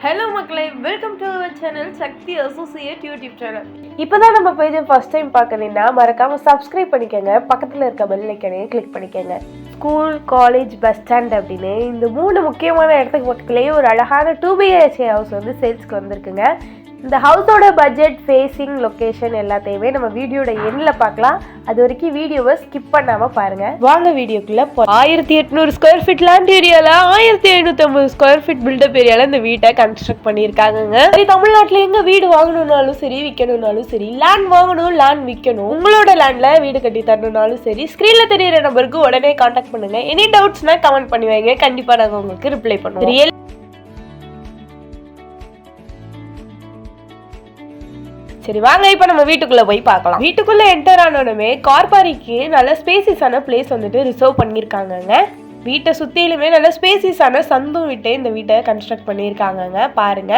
Hello மக்களே, welcome to our channel Sakthi associate YouTube channel. இப்போதான் நம்ம பேஜை ஃபர்ஸ்ட் டைம் பார்க்கணுன்னா மறக்காம சப்ஸ்கிரைப் பண்ணிக்கோங்க, பக்கத்தில் இருக்க பெல் ஐக்கனையும் கிளிக் பண்ணிக்கோங்க. ஸ்கூல், காலேஜ், பஸ் ஸ்டாண்ட் அப்படின்னு இந்த 3 முக்கியமான இடத்துக்கு பக்கத்துலேயே ஒரு அழகான 2 BHK ஹவுஸ் வந்து சேல்ஸ்க்கு வந்திருக்குங்க. இந்த ஹவுஸோட பட்ஜெட், ஃபேஸிங், லொக்கேஷன் எல்லாத்தையுமே நம்ம வீடியோட எண்ணில் பார்க்கலாம். அது வரைக்கும் வீடியோவை ஸ்கிப் பண்ணாமல் பாருங்கள். வாங்க வீடியோக்குள்ளே 1800 ஸ்கொயர் ஃபீட் லேண்ட் ஏரியாவில் 1550 ஸ்கொயர் ஃபீட் பில்டப் ஏரியாவில் இந்த வீட்டை கன்ஸ்ட்ரக்ட் பண்ணியிருக்காங்க. தமிழ்நாட்டில் எங்கே வீடு வாங்கணுன்னாலும் சரி, விற்கணும்னாலும் சரி, லேண்ட் வாங்கணும், லேண்ட் விற்கணும், உங்களோட லேண்டில் வீடு கட்டி தரணும்னாலும் சரி, ஸ்க்ரீனில் தெரியிற நம்பருக்கு உடனே கான்டாக்ட் பண்ணுங்கள். எனி டவுட்ஸ்னா கமெண்ட் பண்ணி வைங்க, கண்டிப்பாக நாங்கள் உங்களுக்கு ரிப்ளை பண்ணுவோம். சரி வாங்க இப்போ நம்ம வீட்டுக்குள்ள போய் பார்க்கலாம். வீட்டுக்குள்ள என்டர் ஆனோடனே கார் பார்க்கிங்க்கு நல்ல ஸ்பேசியஸான பிளேஸ் வந்துட்டு ரிசர்வ் பண்ணியிருக்காங்கங்க. வீட்டை சுற்றிலுமே நல்ல ஸ்பேசியஸான சந்தும் விட்டு இந்த வீட்டை கன்ஸ்ட்ரக்ட் பண்ணியிருக்காங்கங்க. பாருங்க,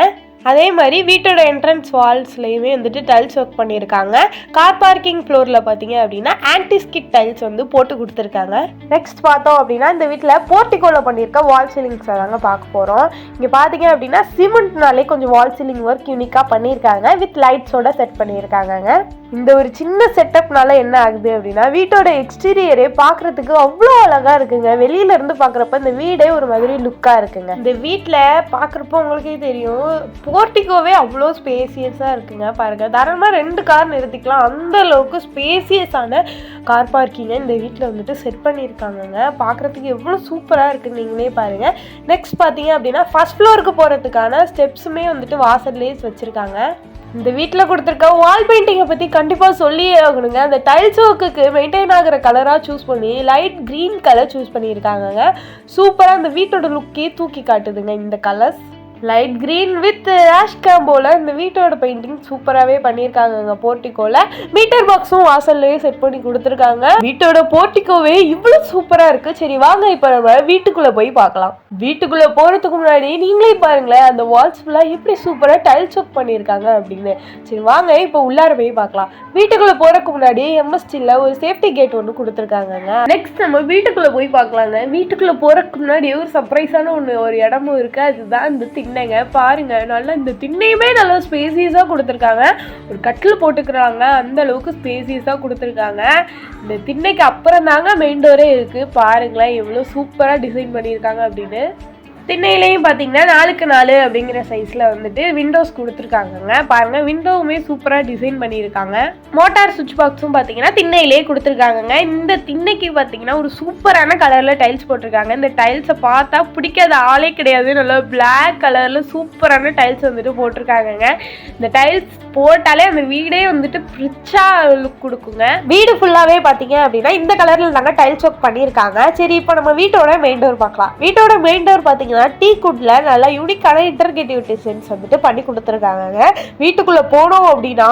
அதே மாதிரி வீட்டோட என்ட்ரன்ஸ் வால்ஸ்லையுமே வந்துட்டு டைல்ஸ் ஒர்க் பண்ணியிருக்காங்க. கார் பார்க்கிங் ஃப்ளோரில் பார்த்தீங்க அப்படின்னா ஆன்டிஸ்கிட் டைல்ஸ் வந்து போட்டு கொடுத்துருக்காங்க. நெக்ஸ்ட் பார்த்தோம் அப்படின்னா இந்த வீட்டில் போர்ட்டிகோவில் பண்ணியிருக்க வால் சீலிங்ஸை தாங்க பார்க்க போகிறோம். இங்கே பார்த்தீங்க அப்படின்னா சிமெண்ட்னாலே கொஞ்சம் வால் சீலிங் ஒர்க் யூனிக்காக பண்ணியிருக்காங்க, வித் லைட்ஸோட செட் பண்ணியிருக்காங்க. இந்த ஒரு சின்ன செட்டப்னால என்ன ஆகுது அப்படின்னா வீட்டோட எக்ஸ்டீரியரே பார்க்குறதுக்கு அவ்வளோ அழகாக இருக்குங்க. வெளியில இருந்து பார்க்குறப்ப இந்த வீடே ஒரு மாதிரி லுக்காக இருக்குங்க. இந்த வீட்டில் பார்க்குறப்போ உங்களுக்கே தெரியும், போர்ட்டிகோவே அவ்வளோ ஸ்பேசியஸாக இருக்குங்க. பாருங்க, தாராளமாக 2 கார் நிறுத்திக்கலாம், அந்த அளவுக்கு ஸ்பேசியஸான கார் பார்க்கிங்கை இந்த வீட்டில் வந்துட்டு செட் பண்ணியிருக்காங்கங்க. பார்க்குறதுக்கு எவ்வளோ சூப்பராக இருக்குன்னு நீங்களே பாருங்க. நெக்ஸ்ட் பார்த்தீங்க அப்படின்னா ஃபர்ஸ்ட் ஃப்ளோருக்கு போகிறதுக்கான ஸ்டெப்ஸுமே வந்துட்டு வாசல்லேயே வச்சுருக்காங்க. இந்த வீட்டில் கொடுத்துருக்க வால் பெயிண்டிங்கை பற்றி கண்டிப்பாக சொல்லியே ஆகணுங்க. அந்த டைல்ஸ் ஒர்க்குக்கு மெயின்டைன் ஆகிற கலராக சூஸ் பண்ணி லைட் க்ரீன் கலர் சூஸ் பண்ணியிருக்காங்க. சூப்பராக அந்த வீட்டோட லுக்கே தூக்கி காட்டுதுங்க இந்த colours. Light green with ash காம்போல இந்த வீட்டோட பெயிண்டிங் சூப்பராகவே பண்ணியிருக்காங்க. போர்ட்டிகோல மீட்டர் பாக்ஸும் வாசல்லையே செட் பண்ணி கொடுத்துருக்காங்க. வீட்டோட போர்ட்டிகோவே இவ்வளோ சூப்பராக இருக்குது. சரி வாங்க இப்போ நம்ம வீட்டுக்குள்ளே போய் பார்க்கலாம். வீட்டுக்குள்ளே போகிறதுக்கு முன்னாடி நீங்களே பாருங்களேன், அந்த வால்ஸ் ஃபுல்லாக எப்படி சூப்பராக டைல்ஸ் ஒர்க் பண்ணியிருக்காங்க அப்படின்னு. சரி வாங்க இப்போ உள்ளார போய் பார்க்கலாம். வீட்டுக்குள்ளே போகிறதுக்கு முன்னாடி எம்எஸ்டியில் ஒரு சேஃப்டி கேட் ஒன்று கொடுத்துருக்காங்க. நெக்ஸ்ட் நம்ம வீட்டுக்குள்ளே போய் பார்க்கலாங்க. வீட்டுக்குள்ளே போகிறதுக்கு முன்னாடி ஒரு சர்ப்ரைஸான ஒரு இடமும் இருக்குது, அதுதான் இந்த திண்ணைங்க. பாருங்க, நல்லா இந்த திண்ணையுமே நல்லா ஸ்பேசியஸாக கொடுத்துருக்காங்க. ஒரு கட்டில் போட்டுக்கிறாங்க, அந்த அளவுக்கு ஸ்பேசியஸாக கொடுத்துருக்காங்க. இந்த திண்ணைக்கு அப்புறம் தாங்க மெயின் டோரே இருக்குது. பாருங்களேன் எவ்வளோ சூப்பராக டிசைன் பண்ணியிருக்காங்க அப்படின்னு. திண்ணையிலையும் பார்த்தீங்கன்னா 4x 4 அப்படிங்கிற சைஸில் வந்துட்டு விண்டோஸ் கொடுத்துருக்காங்கங்க. பாருங்கள், விண்டோவுமே சூப்பராக டிசைன் பண்ணியிருக்காங்க. மோட்டார் சுவிட்ச் பாக்ஸும் பார்த்தீங்கன்னா திண்ணையிலே கொடுத்துருக்காங்கங்க. இந்த திண்ணைக்கு பார்த்தீங்கன்னா ஒரு சூப்பரான கலரில் டைல்ஸ் போட்டிருக்காங்க. இந்த டைல்ஸை பார்த்தா பிடிக்காத ஆளே கிடையாது. நல்லா பிளாக் கலரில் சூப்பரான டைல்ஸ் வந்துட்டு போட்டிருக்காங்கங்க. இந்த டைல்ஸ் போட்டாலே அந்த வீடே வந்துட்டு ரிச்சாக லுக் கொடுக்குங்க. வீடு ஃபுல்லாகவே பார்த்தீங்க அப்படின்னா இந்த கலரில் நாங்கள் டைல்ஸ் ஒர்க் பண்ணியிருக்காங்க. சரி இப்போ நம்ம வீட்டோட மெயின் டோர் பார்க்கலாம். வீட்டோட மெயின் டோர் பார்த்தீங்கன்னா டீ குட்ல நல்லா யூனிக்கான இன்டர்கேட்டிவ் டிசைன்ஸ் வந்துட்டு பண்ணி கொடுத்துருக்காங்க. வீட்டுக்குள்ளே போனோம் அப்படின்னா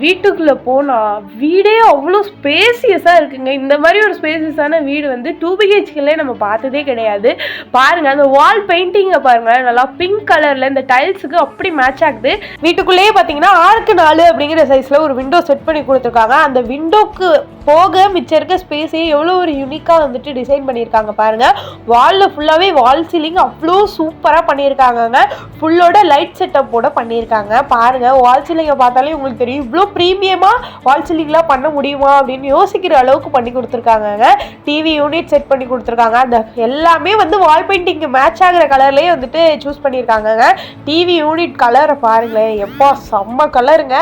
வீட்டுக்குள்ளே போனால் வீடே அவ்வளோ ஸ்பேசியஸாக இருக்குங்க. இந்த மாதிரி ஒரு ஸ்பேசியஸான வீடு வந்து 2 BHKலே நம்ம பார்த்ததே கிடையாது. பாருங்கள், அந்த வால் பெயிண்டிங்கை பாருங்கள், நல்லா பிங்க் கலரில் இந்த டைல்ஸுக்கு அப்படி மேட்ச் ஆகுது. வீட்டுக்குள்ளேயே பார்த்தீங்கன்னா 6x 4 அப்படிங்கிற சைஸில் ஒரு விண்டோ செட் பண்ணி கொடுத்துருக்காங்க. அந்த விண்டோக்கு போக மிச்சம் இருக்க ஸ்பேஸே எவ்வளோ ஒரு யூனிக்காக வந்துட்டு டிசைன் பண்ணியிருக்காங்க. பாருங்கள், வாலில் ஃபுல்லாகவே வால் சீலிங் அவ்வளோ சூப்பராக பண்ணியிருக்காங்க. ஃபுல்லோட லைட் செட்டப்போட பண்ணியிருக்காங்க. பாருங்கள், வால் சீலிங்கை பார்த்தாலே உங்களுக்கு தெரியும் இவ்வளோ ப்ரீமியமாக வால் சீலிங்லாம் பண்ண முடியுமா அப்படின்னு யோசிக்கிற அளவுக்கு பண்ணி கொடுத்துருக்காங்க. டிவி யூனிட் செட் பண்ணி கொடுத்துருக்காங்க. அந்த எல்லாமே வந்து வால் பெயிண்டிங்க்கு மேட்ச் ஆகிற கலர்லேயே வந்துட்டு சூஸ் பண்ணியிருக்காங்க. டிவி யூனிட் கலரை பாருங்களேன், எப்போ செம்ம கலருங்க.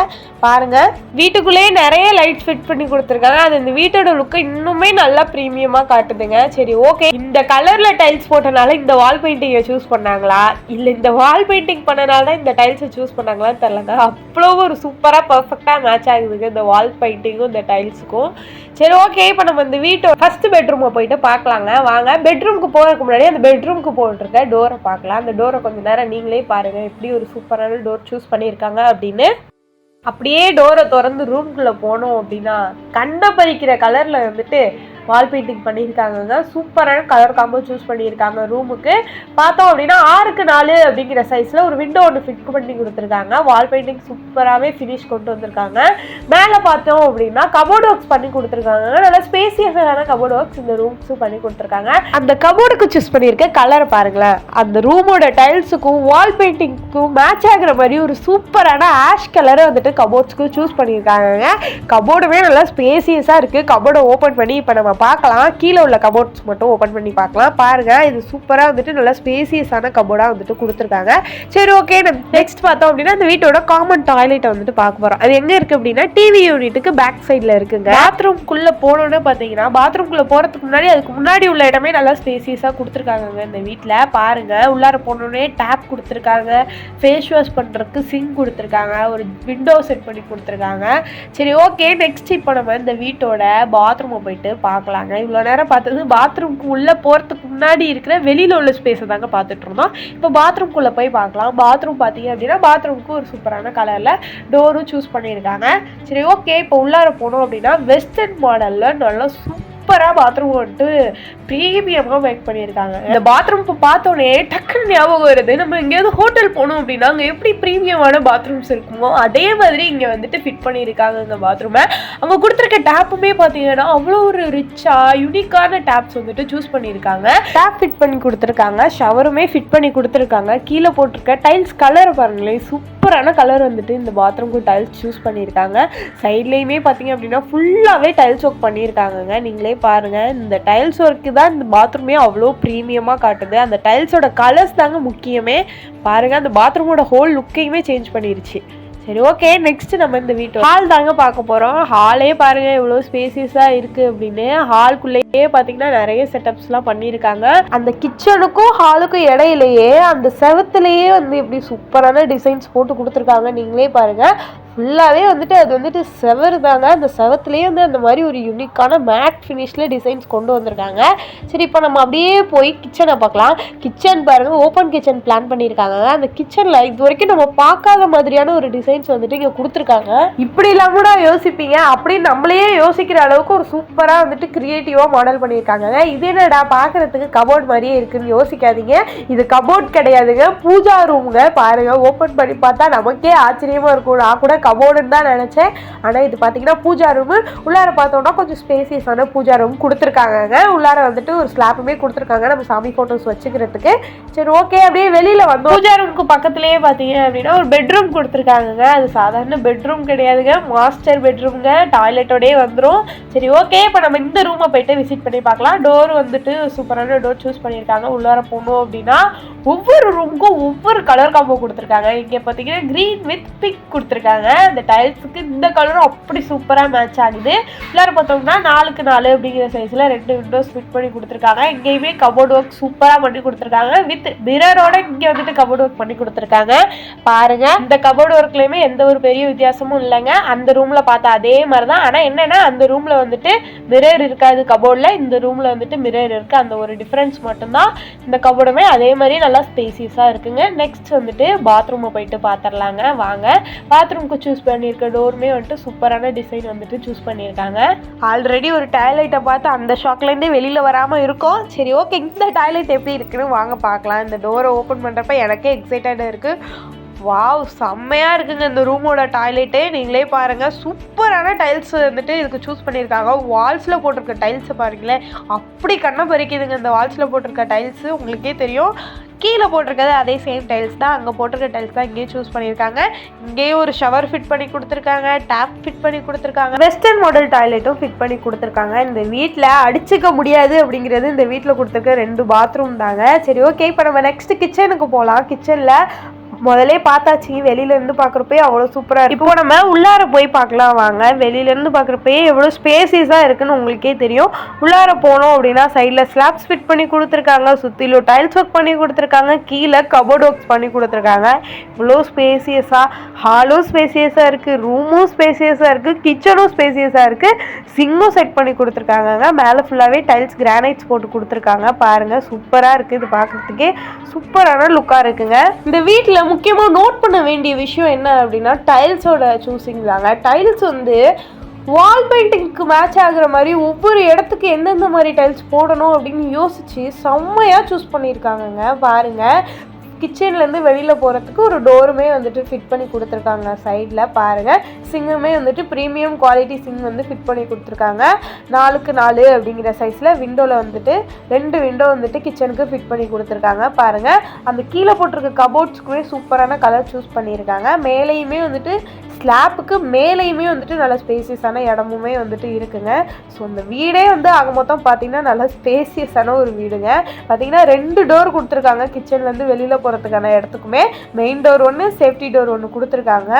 பாருங்க, வீட்டுக்குள்ளேயே நிறைய லைட் ஃபிட் பண்ணி கொடுத்துருக்காங்க. அது இந்த வீட்டோட லுக்கை இன்னுமே நல்லா ப்ரீமியமாக காட்டுதுங்க. சரி ஓகே, இந்த கலரில் டைல்ஸ் போட்டனால இந்த வால் பெயிண்டிங்கை சூஸ் பண்ணாங்களா, இல்லை இந்த வால் பெயிண்டிங் பண்ணனால தான் இந்த டைல்ஸை சூஸ் பண்ணாங்களான்னு தெரியலங்க. அவ்வளோ ஒரு சூப்பராக பர்ஃபெக்டாக மேட்ச் ஆகுதுங்க இந்த வால் பெயிண்டிங்கும் இந்த டைல்ஸுக்கும். சரி ஓகே, இப்போ நம்ம இந்த வீட்டோட ஃபர்ஸ்ட் பெட்ரூமை போயிட்டு பார்க்கலாங்க. வாங்க, பெட்ரூமுக்கு போகிறதுக்கு முன்னாடி அந்த பெட்ரூமுக்கு போட்டுருக்க டோரை பார்க்கலாம். அந்த டோரை கொஞ்சம் நேரம் நீங்களே பாருங்கள் எப்படி ஒரு சூப்பரான டோர் சூஸ் பண்ணியிருக்காங்க அப்படின்னு. அப்படியே டோரை திறந்து ரூம்குள்ளே போனோம் அப்படின்னா கண்ணை பறிக்கிற கலரில் வந்துட்டு வால் பெயிண்டிங் பண்ணியிருக்காங்க. சூப்பரான கலர் காம்போ சூஸ் பண்ணியிருக்காங்க. ரூமுக்கு பார்த்தோம் அப்படின்னா 6x4 அப்படிங்கிற சைஸில் ஒரு விண்டோ ஒன்று ஃபிட் பண்ணி கொடுத்துருக்காங்க. வால் பெயிண்டிங் சூப்பராகவே ஃபினிஷ் கொண்டு வந்திருக்காங்க. மேலே பார்த்தோம் அப்படின்னா கபோர்ட் ஒர்க்ஸ் பண்ணி கொடுத்துருக்காங்க. நல்லா ஸ்பேசியஸான கபோர்ட் ஒர்க்ஸ் இந்த ரூம்ஸும் பண்ணி கொடுத்துருக்காங்க. அந்த கபோர்டுக்கு சூஸ் பண்ணியிருக்க கலரை பாருங்களேன். அந்த ரூமோட டைல்ஸுக்கும் வால் பெயிண்டிங்க்கும் மேட்ச் ஆகிற மாதிரி ஒரு சூப்பரான ஆஷ் கலரை வந்துட்டு கபோர்ட்ஸ்க்கு சூஸ் பண்ணியிருக்காங்க. கபோர்டுமே நல்லா ஸ்பேசியஸாக இருக்குது. கபோர்டை ஓப்பன் பண்ணி இப்போ நம்ம பார்க்கலாம். கீழே உள்ள கபோர்ட்ஸ் மட்டும் ஓப்பன் பண்ணி பார்க்கலாம். பாருங்கள், இது சூப்பராக வந்துட்டு நல்லா ஸ்பேசியஸான கபோர்டாக வந்துட்டு கொடுத்துருக்காங்க. சரி, ஓகே. நம்ம நெக்ஸ்ட் பார்த்தோம் அப்படின்னா இந்த வீட்டோட காமன் டாய்லெட்டை வந்துட்டு பார்க்க போகிறோம். அது எங்கே இருக்குது அப்படின்னா டிவி யூனிட்டுக்கு பேக் சைடில் இருக்குங்க. பாத்ரூம்குள்ளே போனோன்னு பார்த்தீங்கன்னா பாத்ரூம்குள்ளே போகிறதுக்கு முன்னாடி அதுக்கு முன்னாடி உள்ள இடமே நல்லா ஸ்பேசியஸாக கொடுத்துருக்காங்க இந்த வீட்டில். பாருங்கள், உள்ளார போனோடனே டேப் கொடுத்துருக்காங்க, ஃபேஸ் வாஷ் பண்ணுறதுக்கு சிங்க் கொடுத்துருக்காங்க, ஒரு விண்டோ செட் பண்ணி கொடுத்துருக்காங்க. சரி, ஓகே. நெக்ஸ்ட் இப்போ நம்ம இந்த வீட்டோட பாத்ரூமை போயிட்டு பார்க்கலாங்க. இவ்வளோ நேரம் பார்த்தது பாத்ரூம்க்கு உள்ளே போகிறதுக்கு முன்னாடி இருக்கிற வெளியில் உள்ள ஸ்பேஸை தாங்க பார்த்துட்டு இருந்தோம். இப்போ பாத்ரூம்குள்ளே போய் பார்க்கலாம். பாத்ரூம் பார்த்தீங்க அப்படின்னா பாத்ரூமுக்கு ஒரு சூப்பரான கலரில் டோரும் சூஸ் பண்ணியிருக்காங்க. சரி, ஓகே. இப்போ உள்ளார போனோம் அப்படின்னா வெஸ்டர்ன் மாடலில் நல்லா சூப்பராக பாத்ரூம் வந்துட்டு ப்ரீமியமாக மேக் பண்ணியிருக்காங்க. இந்த பாத்ரூம் இப்போ பார்த்தோன்னே டக்குன்னு ஞாபகம் வருது, நம்ம எங்கேயாவது ஹோட்டல் போனோம் அப்படின்னா அங்கே எப்படி ப்ரீமியமான பாத்ரூம்ஸ் இருக்குமோ அதே மாதிரி இங்கே வந்துட்டு ஃபிட் பண்ணியிருக்காங்க இந்த பாத்ரூமை. அவங்க கொடுத்துருக்க டேப்புமே பார்த்தீங்கன்னா அவ்வளோ ஒரு ரிச்சாக யூனிக்கான டேப்ஸ் வந்துட்டு சூஸ் பண்ணியிருக்காங்க. டேப் ஃபிட் பண்ணி கொடுத்துருக்காங்க, ஷவருமே ஃபிட் பண்ணி கொடுத்துருக்காங்க. கீழே போட்டிருக்க டைல்ஸ் கலர் பாருங்களேன், சூப்பரான கலர் வந்துட்டு இந்த பாத்ரூம்க்கு டைல்ஸ் சூஸ் பண்ணியிருக்காங்க. சைட்லேயுமே பார்த்தீங்க அப்படின்னா ஃபுல்லாகவே டைல்ஸ் ஒர்க் பண்ணியிருக்காங்க. நீங்களே பாருங்க, இந்த டைல்ஸ் ஒர்க்கு தான் இந்த பாத்ரூமே அவ்வளோ ப்ரீமியமாக காட்டுது. அந்த டைல்ஸோட கலர்ஸ் தாங்க முக்கியமே. பாருங்க, அந்த பாத்ரூமோட ஹோல் லுக்கையுமே சேஞ்ச் பண்ணிருச்சு. சரி, ஓகே. நெக்ஸ்ட் நம்ம இந்த வீட்டு ஹால் தாங்க பார்க்க போகிறோம். ஹாலே பாருங்க எவ்வளோ ஸ்பேசியஸாக இருக்குது அப்படின்னு. ஹால்குள்ளேயே பார்த்தீங்கன்னா நிறைய செட்டப்ஸ்லாம் பண்ணியிருக்காங்க. அந்த கிச்சனுக்கும் ஹாலுக்கும் இடையிலேயே அந்த செவத்துலேயே வந்து எப்படி சூப்பரான டிசைன்ஸ் போட்டு கொடுத்துருக்காங்க. நீங்களே பாருங்கள், ஃபுல்லாகவே வந்துட்டு அது வந்துட்டு செவர் தாங்க. அந்த செவத்துலேயே வந்து அந்த மாதிரி ஒரு யூனிக்கான மேட் ஃபினிஷில் டிசைன்ஸ் கொண்டு வந்திருக்காங்க. சரி, இப்போ நம்ம அப்படியே போய் கிச்சனை பார்க்கலாம். கிச்சன் பாருங்கள், ஓப்பன் கிச்சன் பிளான் பண்ணியிருக்காங்க. அந்த கிச்சனில் இது வரைக்கும் நம்ம பார்க்காத மாதிரியான ஒரு டிசைன்ஸ் வந்துட்டு இங்கே கொடுத்துருக்காங்க. இப்படிலாம் கூட யோசிப்பீங்க அப்படின்னு நம்மளையே யோசிக்கிற அளவுக்கு ஒரு சூப்பராக வந்துட்டு கிரியேட்டிவாக மாடல் பண்ணியிருக்காங்க. இது என்னடா பார்க்குறதுக்கு கபோர்ட் மாதிரியே இருக்குன்னு யோசிக்காதீங்க. இது கபோர்ட் கிடையாதுங்க, பூஜா ரூமுங்க. பாருங்கள், ஓப்பன் பண்ணி பார்த்தா நமக்கே ஆச்சரியமாக இருக்கும். நான் கூட கபோர்டுன்னு தான் நினச்சேன், ஆனால் இது பார்த்தீங்கன்னா பூஜா ரூமு. உள்ளார பார்த்தோம்னா கொஞ்சம் ஸ்பேசியஸான பூஜா ரூம் கொடுத்துருக்காங்க. உள்ளார வந்துட்டு ஒரு ஸ்லாப்புமே கொடுத்துருக்காங்க நம்ம சாமி ஃபோட்டோஸ் வச்சுக்கிறதுக்கு. சரி, ஓகே. அப்படியே வெளியில் வந்து பூஜா ரூமுக்கு பக்கத்துலேயே பார்த்தீங்க அப்படின்னா ஒரு பெட்ரூம் கொடுத்துருக்காங்க. அது சாதாரண பெட்ரூம் கிடையாதுங்க, மாஸ்டர் பெட்ரூம்ங்க. டாய்லெட்டோடயே வந்துடும். சரி, ஓகே. இப்போ நம்ம இந்த ரூமை போயிட்டு விசிட் பண்ணி பார்க்கலாம். டோர் வந்துட்டு சூப்பரான டோர் சூஸ் பண்ணியிருக்காங்க. உள்ளார போகணும் அப்படின்னா ஒவ்வொரு ரூமுக்கும் ஒவ்வொரு கலர் காம்போ கொடுத்துருக்காங்க. இங்கே பார்த்தீங்கன்னா க்ரீன் வித் பிங்க் கொடுத்துருக்காங்க. இந்த டைல்ஸுக்கு இந்த கலரும் அப்படி சூப்பராக மேட்ச் ஆகுது. உள்ளார பார்த்தோம்னா 4x4 அப்படிங்கிற சைஸில் 2 விண்டோஸ் ஃபிட் பண்ணி கொடுத்துருக்காங்க. இங்கேயுமே கபோர்ட் ஒர்க் சூப்பராக பண்ணி கொடுத்துருக்காங்க. வித் மிரரோட இங்கே வந்துட்டு கபோர்ட் ஒர்க் பண்ணி கொடுத்துருக்காங்க. பாருங்க, இந்த கபோர்ட் ஒர்க்லேயுமே எந்த ஒரு பெரிய வித்தியாசமும் இல்லைங்க. அந்த ரூமில் பார்த்தா அதே மாதிரி தான். ஆனால் என்னென்னா அந்த ரூமில் வந்துட்டு மிரர் இருக்காது கபோர்டில், இந்த ரூமில் வந்துட்டு மிரர் இருக்குது. அந்த ஒரு டிஃப்ரென்ஸ் மட்டும்தான். இந்த கபோர்டுமே அதே மாதிரி நல்லா ஸ்பேசியஸாக இருக்குங்க. நெக்ஸ்ட் வந்துட்டு பாத்ரூமை போயிட்டு பார்த்துடலாங்க வாங்க. பாத்ரூம்க்கு சூஸ் பண்ணியிருக்க டோருமே வந்துட்டு சூப்பரான டிசைன் வந்துட்டு சூஸ் பண்ணியிருக்காங்க. ஆல்ரெடி ஒரு டாய்லெட்டை பார்த்து அந்த ஷாக்லேருந்தே வெளியில் வராமல் இருக்கும். சரி, ஓகே. இந்த டாய்லெட் எப்படி இருக்குன்னு வாங்க பார்க்கலாம். இந்த டோரை ஓப்பன் பண்ணுறப்ப எனக்கே எக்ஸைட்டடாக இருக்குது. வாவ், செம்மையாக இருக்குங்க இந்த ரூமோட டாய்லெட்டே. நீங்களே பாருங்கள், சூப்பரான டைல்ஸ் வந்துட்டு இதுக்கு சூஸ் பண்ணியிருக்காங்க. வால்ஸில் போட்டிருக்க டைல்ஸை பாருங்களேன், அப்படி கண்ணை பறிக்குதுங்க இந்த வால்ஸில் போட்டிருக்க டைல்ஸு. உங்களுக்கே தெரியும், கீழே போட்டிருக்கிறது அதே சேம் டைல்ஸ் தான், அங்கே போட்டிருக்க டைல்ஸ் தான் இங்கேயும் சூஸ் பண்ணியிருக்காங்க. இங்கேயும் ஒரு ஷவர் ஃபிட் பண்ணி கொடுத்துருக்காங்க, டேப் ஃபிட் பண்ணி கொடுத்துருக்காங்க, வெஸ்டர்ன் மாடல் டாய்லெட்டும் ஃபிட் பண்ணி கொடுத்துருக்காங்க. இந்த வீட்டில் அடிச்சுக்க முடியாது அப்படிங்கிறது இந்த வீட்டில் கொடுத்துருக்க 2 பாத்ரூம் தாங்க. சரி, ஓகே. இப்போ நம்ம நெக்ஸ்ட் கிச்சனுக்கு போகலாம். கிச்சனில் முதலே பார்த்தாச்சு, வெளியிலேருந்து பார்க்குறப்பே அவ்வளோ சூப்பராக இருக்குது. இப்போ நம்ம உள்ளார போய் பார்க்கலாம் வாங்க. வெளியிலேருந்து பார்க்குறப்பே எவ்வளோ ஸ்பேசியஸாக இருக்குன்னு உங்களுக்கே தெரியும். உள்ளார போனோம் அப்படின்னா சைடில் ஸ்லாப்ஸ் ஃபிட் பண்ணி கொடுத்துருக்காங்க, சுற்றிலும் டைல்ஸ் ஒர்க் பண்ணி கொடுத்துருக்காங்க, கீழே கபோர்ட் ஒர்க்ஸ் பண்ணி கொடுத்துருக்காங்க. இவ்வளோ ஸ்பேசியஸாக, ஹாலும் ஸ்பேசியஸாக இருக்குது, ரூமும் ஸ்பேசியஸாக இருக்குது, கிச்சனும் ஸ்பேசியஸாக இருக்குது, சிங்கும் செட் பண்ணி கொடுத்துருக்காங்க. மேலே ஃபுல்லாகவே டைல்ஸ் கிரானைட்ஸ் போட்டு கொடுத்துருக்காங்க. பாருங்கள், சூப்பராக இருக்குது. இது பார்க்குறதுக்கே சூப்பரான லுக்காக இருக்குங்க. இந்த வீட்டில் முக்கியமாக நோட் பண்ண வேண்டிய விஷயம் என்ன அப்படின்னா டைல்ஸோட சூஸிங் தாங்க. டைல்ஸ் வந்து வால் பெயிண்டிங்க்கு மேட்ச் ஆகுற மாதிரி ஒவ்வொரு இடத்துக்கு எந்தெந்த மாதிரி டைல்ஸ் போடணும் அப்படின்னு யோசிச்சு செம்மையாக சூஸ் பண்ணியிருக்காங்கங்க. பாருங்கள், கிச்சன்லேருந்து வெளியில் போகிறதுக்கு ஒரு டோருமே வந்துட்டு ஃபிட் பண்ணி கொடுத்துருக்காங்க. சைடில் பாருங்கள், சிங்குமே வந்துட்டு ப்ரீமியம் குவாலிட்டி சிங் வந்து ஃபிட் பண்ணி கொடுத்துருக்காங்க. 4x4 அப்படிங்கிற சைஸில் விண்டோவில் வந்துட்டு 2 விண்டோ வந்துட்டு கிச்சனுக்கு ஃபிட் பண்ணி கொடுத்துருக்காங்க. பாருங்கள், அந்த கீழே போட்டிருக்க கபோர்ட்ஸ்க்குமே சூப்பரான கலர் சூஸ் பண்ணியிருக்காங்க. மேலேயுமே வந்துட்டு ஸ்லாப்புக்கு மேலேயுமே வந்துட்டு நல்ல ஸ்பேசியஸான இடமுமே வந்துட்டு இருக்குங்க. ஸோ இந்த வீடே வந்து ஆக மொத்தம் பார்த்தீங்கன்னா நல்ல ஸ்பேசியஸான ஒரு வீடுங்க. பார்த்தீங்கன்னா 2 டோர் கொடுத்துருக்காங்க. கிச்சன்லேருந்து வெளியில் போகிறதுக்கான இடத்துக்குமே மெயின் டோர் ஒன்று, சேஃப்டி டோர் ஒன்று கொடுத்துருக்காங்க.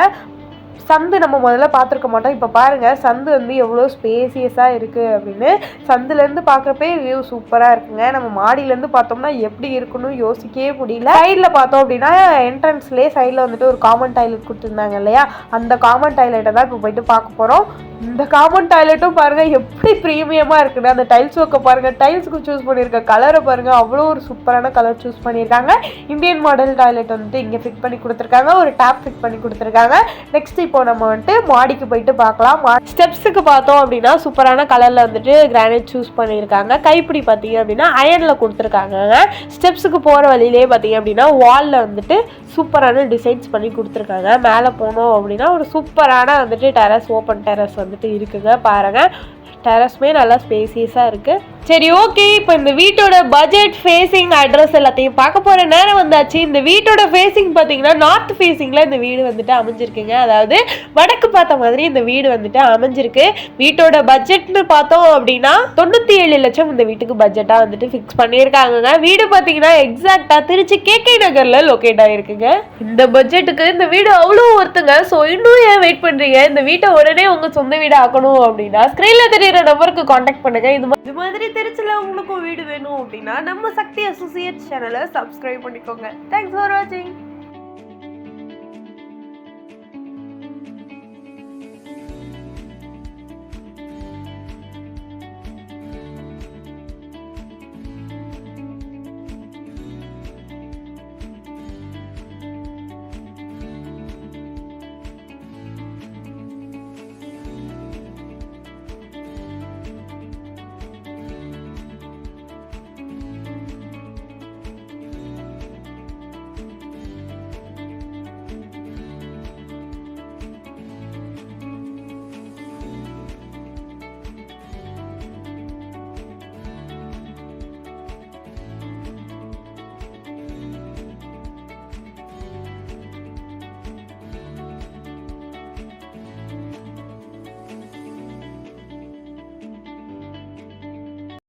சந்து நம்ம முதல்ல பார்த்துருக்க மாட்டோம். இப்போ பாருங்கள், சந்து வந்து எவ்வளோ ஸ்பேசியஸாக இருக்குது அப்படின்னு. சந்துலேருந்து பார்க்குறப்பே வியூ சூப்பராக இருக்குங்க. நம்ம மாடியிலேருந்து பார்த்தோம்னா எப்படி இருக்குன்னு யோசிக்கவே முடியல. சைடில் பார்த்தோம் அப்படின்னா என்ட்ரன்ஸ்லேயே சைடில் வந்துட்டு ஒரு காமன் டாய்லெட் கொடுத்துருந்தாங்க இல்லையா, அந்த காமன் டாய்லெட்டை தான் இப்போ போயிட்டு பார்க்க போகிறோம். இந்த காமன் டாய்லெட்டும் பாருங்கள் எப்படி ப்ரீமியமாக இருக்குன்னு. அந்த டைல்ஸ் ஒர்க்கை பாருங்கள், டைல்ஸுக்கு சூஸ் பண்ணியிருக்க கலரை பாருங்கள், அவ்வளோ ஒரு சூப்பரான கலர் சூஸ் பண்ணியிருக்காங்க. இந்தியன் மாடல் டாய்லெட் வந்துட்டு இங்கே ஃபிட் பண்ணி கொடுத்துருக்காங்க. ஒரு டேப் ஃபிட் பண்ணி கொடுத்துருக்காங்க. நெக்ஸ்ட் இப்போ நம்ம வந்துட்டு மாடிக்கு போயிட்டு பார்க்கலாம். ஸ்டெப்ஸுக்கு பார்த்தோம் அப்படின்னா சூப்பரான கலரில் வந்துட்டு கிரானைட் சூஸ் பண்ணியிருக்காங்க. கைப்பிடி பார்த்தீங்க அப்படின்னா அயனில் கொடுத்துருக்காங்க. ஸ்டெப்ஸுக்கு போகிற வழியிலே பார்த்தீங்க அப்படின்னா வாலில் வந்துட்டு சூப்பரான டிசைன்ஸ் பண்ணி கொடுத்துருக்காங்க. மேலே போனோம் அப்படின்னா ஒரு சூப்பரான வந்துட்டு டெரஸ், ஓப்பன் டெரஸ் வந்துட்டு இருக்குங்க. பாருங்கள், டெரஸ்மே நல்லா ஸ்பேசியஸாக இருக்குது. சரி, ஓகே, இப்போ இந்த வீட்டோட பட்ஜெட், ஃபேஸிங், அட்ரஸ் எல்லாத்தையும் பார்க்க போகிற நேரம் வந்தாச்சு. இந்த வீட்டோட ஃபேஸிங் பார்த்தீங்கன்னா நார்த் ஃபேஸிங்கில் இந்த வீடு வந்துட்டு அமைஞ்சிருக்குங்க. அதாவது வடக்கு பார்த்த மாதிரி இந்த வீடு வந்துட்டு அமைஞ்சிருக்கு. வீட்டோட பட்ஜெட்னு பார்த்தோம் அப்படின்னா 97 லட்சம் இந்த வீட்டுக்கு பட்ஜெட்டாக வந்துட்டு ஃபிக்ஸ் பண்ணியிருக்காங்க. வீடு பார்த்தீங்கன்னா எக்ஸாக்டாக திருச்சி கேகே நகரில் லொக்கேட் ஆகிருக்குங்க. இந்த பட்ஜெட்டுக்கு இந்த வீடு அவ்வளோ ஒருத்துங்க. ஸோ இன்னும் ஏன் வெயிட் பண்ணுறீங்க? இந்த வீட்டை உடனே உங்கள் சொந்த வீடு ஆக்கணும் அப்படின்னா ஸ்க்ரீனில் தெரியுற நம்பருக்கு காண்டாக்ட் பண்ணுங்க. இது மாதிரி திருச்சியில் உங்களுக்கும் வீடு வேணும் அப்படின்னா நம்ம சக்தி அசோசியேட் சேனலை சப்ஸ்கிரைப் பண்ணிக்கோங்க. தேங்க்ஸ் ஃபார் வாட்சிங்.